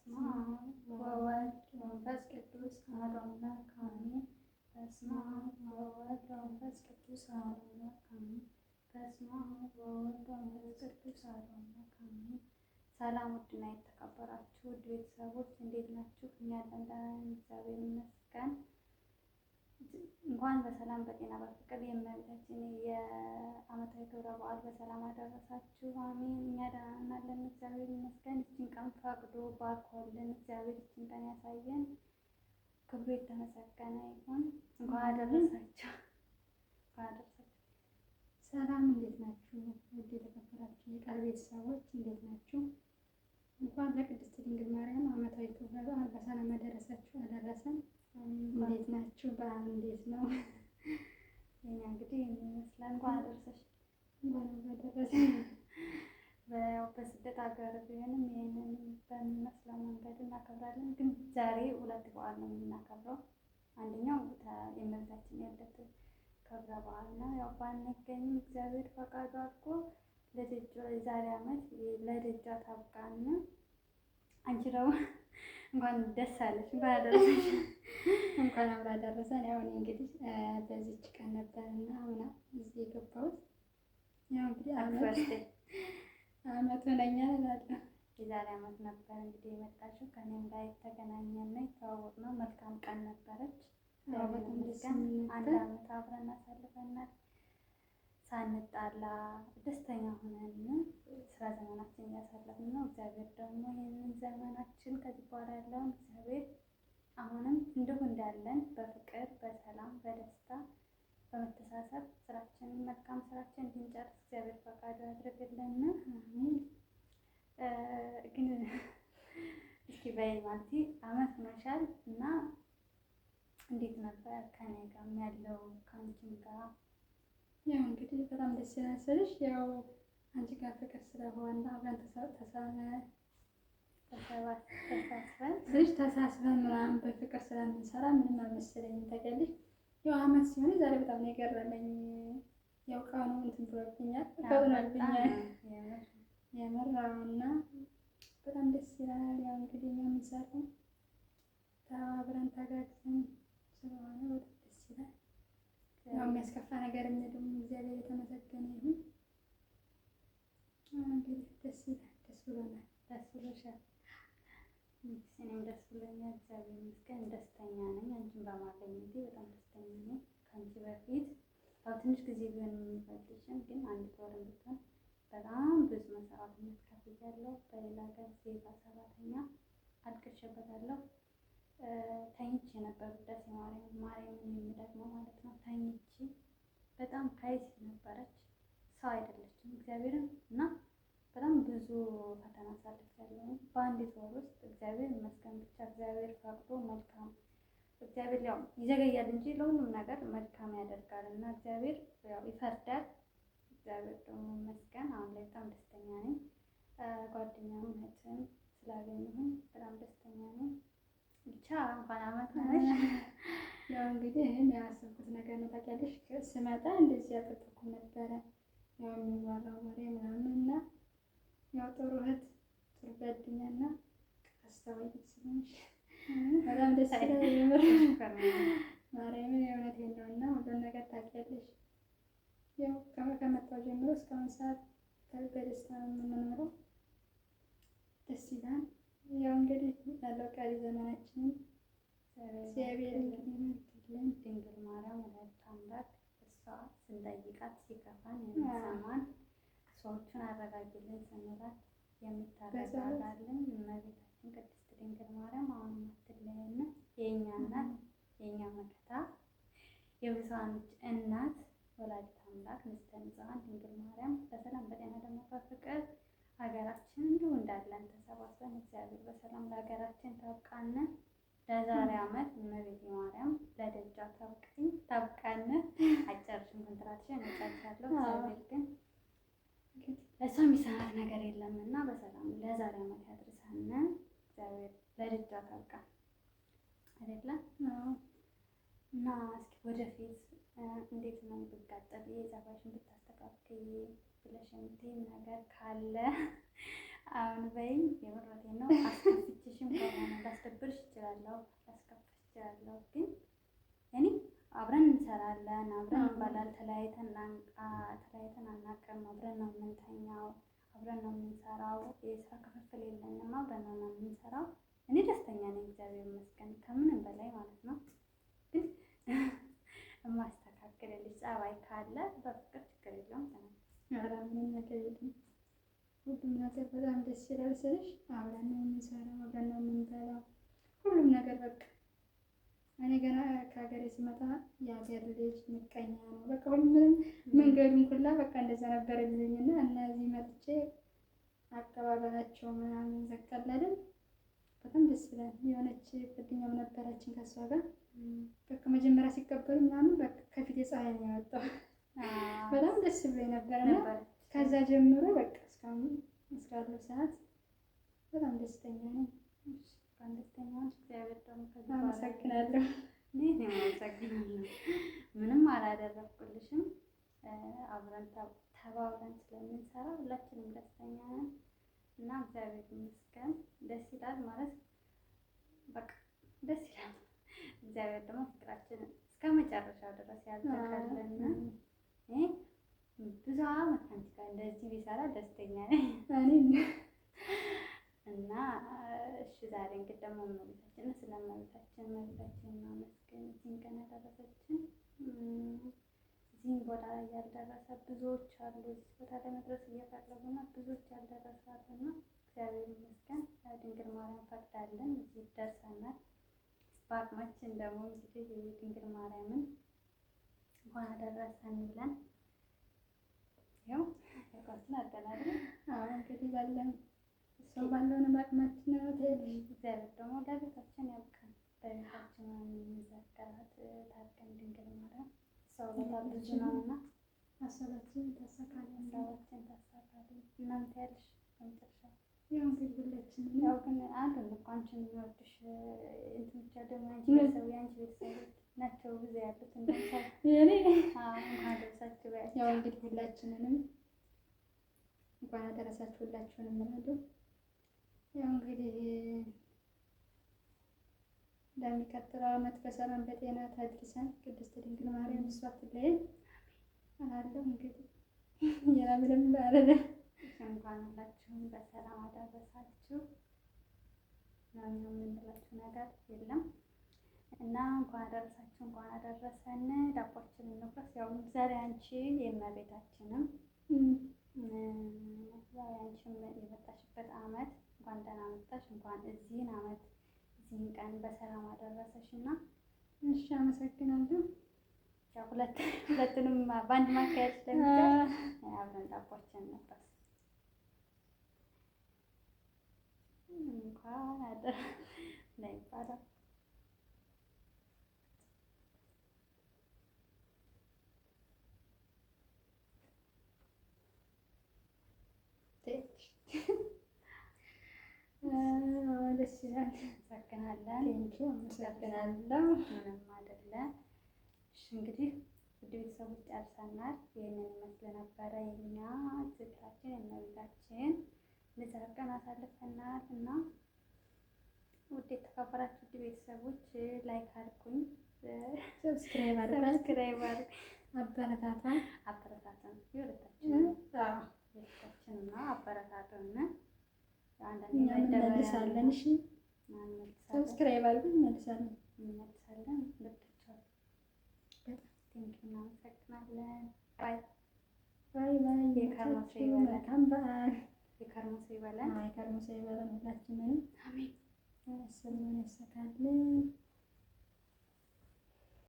በስመ አብ ወወልድ ወመንፈስ ቅዱስ አሐዱ አምላክ አሜን። በስመ አብ ወወልድ ወመንፈስ ቅዱስ አሐዱ አምላክ አሜን። በስመ አብ ወወልድ ወመንፈስ ቅዱስ አሐዱ አምላክ አሜን። ሰላም ውድና የተከበራችሁ ውድ ቤተሰቦች እንዴት ናችሁ? እኛ ያለን ደህና ነን፣ እግዚአብሔር ይመስገን። እንኳን በሰላም በጤና በፍቅር የእመቤታችን የዓመታዊ ክብረ በዓል በሰላም አደረሳችሁ። አሜን። እኛ ደህና ነን፣ እግዚአብሔር ይመስገን። ይህችን ቀን ፈቅዶ ባርኮልን እግዚአብሔር ይህችን ቀን ያሳየን፣ ክብሩ የተመሰገነ ይሁን። እንኳን አደረሳችሁ። ሰላም፣ እንዴት ናችሁ? ውድ የተከበራችሁ የቃል ቤተሰቦች እንዴት ናችሁ? እንኳን ለቅድስት ድንግል ማርያም ዓመታዊ ክብረ በዓል በሰላም አደረሳችሁ አደረሰን። እንዴት ናችሁ? በዓል እንዴት ነው? የኛ እንግዲህ ይመስላል። እንኳን አደረሰሽ። እንኳን አደረሰን። በስደት ሀገር ቢሆንም ይህንን በሚመስለው መንገድ እናከብራለን። ግን ዛሬ ሁለት በዓል ነው የምናከብረው። አንደኛው የእመቤታችን የልደት ክብረ በዓል ነው። ያው ባንገኝም እግዚአብሔር ፈቃዱ አድርጎ የዛሬ ዓመት ለደጃ ታብቃን። አንቺ ደግሞ እንኳን ደስ አለሽ፣ እንኳን አደረሰሽ። እንኳን አብራ ደረሰን። ያው እኔ እንግዲህ በዚች ቀን ነበርና አምና እዚህ የገባሁት ያው እንግዲህ አመት ሆነኛል እላለሁ። የዛሬ ዓመት ነበር እንግዲህ የመጣችው ከእኔም ጋር የተገናኘና የተዋወቅነው መልካም ቀን ነበረች። በጣም ደስ አንድ ዓመት አብረን አሳልፈናል ሳንጣላ ደስተኛ ሆነን ስራ ዘመናችን እያሳለፍን ነው። እግዚአብሔር ደግሞ ይህንን ዘመናችን ከዚህ በኋላ ያለውን እግዚአብሔር አሁንም እንዲሁ እንዳለን በፍቅር በሰላም በደስታ በመተሳሰብ ስራችንን መልካም ስራችን እንድንጨርስ እግዚአብሔር ፈቃዱ ያድርግልን። ግን እስኪ በይ ማለቴ አመት ሆኖሻል እና እንዴት ነበር ከኔ ጋር ያለው ከአንቺም ጋር? ያው እንግዲህ በጣም ደስ ይላል ስልሽ ያው አንቺ ጋር ፍቅር ስለሆነ አብረን ተሳስበን ምናምን በፍቅር ስለምንሰራ ምንም አልመሰለኝም። ታውቂያለሽ ያው አመት ሲሆን ዛሬ በጣም ነው የገረመኝ። ያው ቀኑ እንትን ብሎብኛል የመራውና በጣም ደስ ይላል። ያው እንግዲህ እኛ የምንሰራው ተባብረን ተጋግዘን ስለሆነ በጣም ደስ ይላል። ያው የሚያስከፋ ነገር የለም። እግዚአብሔር የተመሰገነ ይሁን። እንግዲህ ደስ ይላል። ደስ ብሎናል። ደስ ብሎሻል? እኔም ደስ ብሎኛል፣ እግዚአብሔር ይመስገን። ደስተኛ ነኝ። አንቺን በማግኘቴ በጣም ደስተኛ ነኝ። ከአንቺ በፊት ያው ትንሽ ጊዜ ቢሆን የምንፈልግሽም ግን አንድ ወር ብትሆን በጣም ብዙ መስዋዕትነት ከፍያለሁ። በሌላ ሀገር ዜጋ ሰራተኛ አልቅሼበታለሁ። ተኝቼ ነበር ውዳሴ ማርያምን የምደግመው ማለት ነው። ተኝቼ በጣም ካይሲ ነበረች፣ ሰው አይደለችም እግዚአብሔርን እና በጣም ብዙ ፈተና አሳልፌያለሁ በአንዲት ወር ውስጥ። እግዚአብሔር ይመስገን ብቻ እግዚአብሔር ፈቅዶ መልካም እግዚአብሔር ያው ይዘገያል እንጂ ለሁሉም ነገር መልካም ያደርጋል እና እግዚአብሔር ያው ይፈርዳል። እግዚአብሔር ደግሞ ይመስገን አሁን ላይ በጣም ደስተኛ ነኝ። ጓደኛም እህትም ስላገኘሁኝ በጣም ደስተኛ ነኝ። ብቻ እንኳን አመት ሆነሽ። ያው እንግዲህ እኔም ያሰብኩት ነገር ነው ታውቂያለሽ። ስመጣ እንደዚህ ያልጠበኩም ነበረ ያው የሚወራው ወሬ ምናምን እና ያው ጥሩ እህት ጥሩ ጓደኛና አስተዋይ ስለሆንሽ በጣም ደስ ይላል። የምር ማርያምን የእውነቴን ነው እና ሁሉን ነገር ታውቂያለሽ። ያው ከመጣሁ ጀምሮ እስካሁን ሰዓት በደስታ ነው የምንኖረው። ደስ ይላል። ያው እንግዲህ ያለው ቀሪ ዘመናችንን እግዚአብሔር ይመስገን። ድንግል ማርያም ወላዲተ አምላክ እሷ ስንጠይቃት ሲከፋን የሚሰማን ሰዎቹን አረጋጊልን ስንላት የምታረጋጋልን እመቤታችን ቅድስት ድንግል ማርያም አሁንም አትለየን። የእኛ እናት የእኛ መከታ የብዙኃኖች እናት ወላዲተ አምላክ ንጽሕተ ንጹሐን ድንግል ማርያም በሰላም በጤና ደግሞ በፍቅር ሀገራችን እንዲሁ እንዳለን ተሰባስበን እግዚአብሔር በሰላም ለሀገራችን ታብቃን። ለዛሬ ዓመት እመቤቴ ማርያም ለደጃ ታብቃን። አጨርሽም ኮንትራትሽን እጨርሻለሁ። እግዚአብሔር ግን ለእሷ የሚሰራት ነገር የለም እና በሰላም ለዛሬ ዓመት ያድርሰን። እግዚአብሔር ለደጃ ታብቃን አይደለም እና እስኪ ወደፊት እንዴት ነው ብትቀጥል የጸባይሽን ብታስተካክይ ብለሽ የምትይኝ ነገር ካለ አሁን በይኝ የምሬን ነው። አስከፍቼሽም ከሆነ ላስደብርሽ እችላለሁ፣ ላስከፍሽ እችላለሁ። ግን እኔ አብረን እንሰራለን፣ አብረን እንበላል። ተለያይተን አናውቅም። አብረን ነው የምንተኛው፣ አብረን ነው የምንሰራው። የስራ ክፍፍል የለንም። አብረን ነው የምንሰራው። እኔ ደስተኛ ነኝ፣ እግዚአብሔር ይመስገን፣ ከምንም በላይ ማለት ነው። ግን የማስተካክልልሽ ጸባይ ካለ በፍቅር ችግር የለውም። ኧረ ምንም ነገር የለም። ሁሉም ነገር በጣም ደስ ይላል ስልሽ አብረን ነው የምንሰራው፣ አብረን ነው የምንበላው። ሁሉም ነገር በቃ እኔ ገና ከሀገሬ ስመጣ የሀገር ልጅ ምቀኛ ነው በቃ ሁሉም መንገዱን ሁላ በቃ እንደዛ ነበር የሚሉኝና እነዚህ መጥቼ አቀባበላቸው ምናምን ዘቀለልን በጣም ደስ ይላል። የሆነች ጓደኛም ነበረችን ከእሷ ጋር በቃ መጀመሪያ ሲቀበሉ ምናምን በቃ ከፊት የፀሐይ ነው የወጣው። በጣም ደስ ብሎኝ ነበርና ከዛ ጀምሮ በቃ እስካሁን እስካለው ሰዓት በጣም ደስተኛ ነኝ። ደስተኛ እግዚአብሔር ደግሞ አመሰግናለሁ። እኔ አመሰግናለሁ። ምንም አላደረኩልሽም። አብረን ተባብረን ስለምንሰራ ሁላችንም ደስተኛ ነን እና እግዚአብሔር ይመስገን። ደስ ይላል ማለት በቃ ደስ ይላል። እግዚአብሔር ደግሞ ፍቅራችንን እስከ መጨረሻው ድረስ ያዘጋልን። ብዙ አመት ከአንቺ ጋር እንደዚህ ቢሰራ ደስተኛ ነኝ እና እሺ ዛሬ እንግዲህ ደግሞ እመቤታችን ስለእመቤታችን ማመስገን እዚህን ቀን ያደረሰችን እዚህን ቦታ ላይ ያልደረሰ ብዙዎች አሉ። እዚህ ቦታ ላይ መድረስ እየፈለጉና ብዙዎች ያልደረሳትና እግዚአብሔር ይመስገን ድንግል ማርያም ፈቅዳለን እዚህ ደርሰናል። በአቅማችን ደግሞ እንግዲህ ድንግል ማርያምን እንኳን አደረሰን ብለን ያው ያቋችን አደናል። አሁን እንግዲህ ባለን ሰው ባለውን አቅማችን ነው ትልሽ እግዚአብሔር ደግሞ ለቤታችን ያብቃን። በቤታችን የምንዘከራት ታርቀን ድንግል ማርያም ሰው በጣም ብዙ ነውና ሀሳባችን ታሳካለን። እናንተ ያልሽ በመጨረሻ ያው እንግዲህ ሁላችንም ያው ግን አንድ ልጅ አንቺን የሚወድሽ እንትን ብቻ ደግሞ አንቺ ቤተሰብ የአንቺ ቤተሰቦች ናቸው ብዙ ያሉት እንደምሳሌ የኔ እንኳን አደረሳችሁ ባያቸው። ያው እንግዲህ ሁላችንንም እንኳን አደረሳችሁ ሁላችሁንም እላለሁ። ያው እንግዲህ ለሚቀጥለው ዓመት በሰላም በጤና ታድርሰን ቅድስት ድንግል ማርያም እሷ አትለየን እላለሁ። እንግዲህ ሌላ ምንም አይደለም። እንኳን ሁላችሁም በሰላም አደረሳችሁ። ምንም የምንላችሁ ነገር የለም እና እንኳን አደረሳችሁ እንኳን አደረሰን። ዳቦችን እንቁረስ። ያው ዛሬ አንቺ የእመቤታችንም ዛሬ አንቺም የመጣሽበት ዓመት እንኳን ደህና መጣሽ። እንኳን እዚህን ዓመት እዚህን ቀን በሰላም አደረሰሽ እና እሺ አመሰግናለሁ። ያው ሁለቱንም በአንድ ማካሄድ ስለሚቻል አብረን ዳቦችን እንቁረስ። እንኳን አደረሰን ይባላል። ደስ ይላል። አመሰግናለን። አመሰግናለሁ። ምንም አይደለም። እሺ እንግዲህ ውድ ቤተሰቦች ጨርሰናል። ይህንን ይመስል ነበረ የኛ ዝክራችን የእመቤታችን ልዘርቀን አሳልፈናል እና ውድ የተከበራችሁ ውድ ቤተሰቦች ላይክ አድርጉኝ፣ ሰብስክራይብ አበረታታን የሁለታችንና አበረታቱን። እኛ እንመልሳለን። እሺ ሰብስክራይብ አድርጉን፣ እንመልሳለን። እናመሰግናለን። ባይ ባይ ባይ። የከርሞ ሰው ይበለን። ሁላችንንም አሜን። ያሰብነውን ያሳካልን።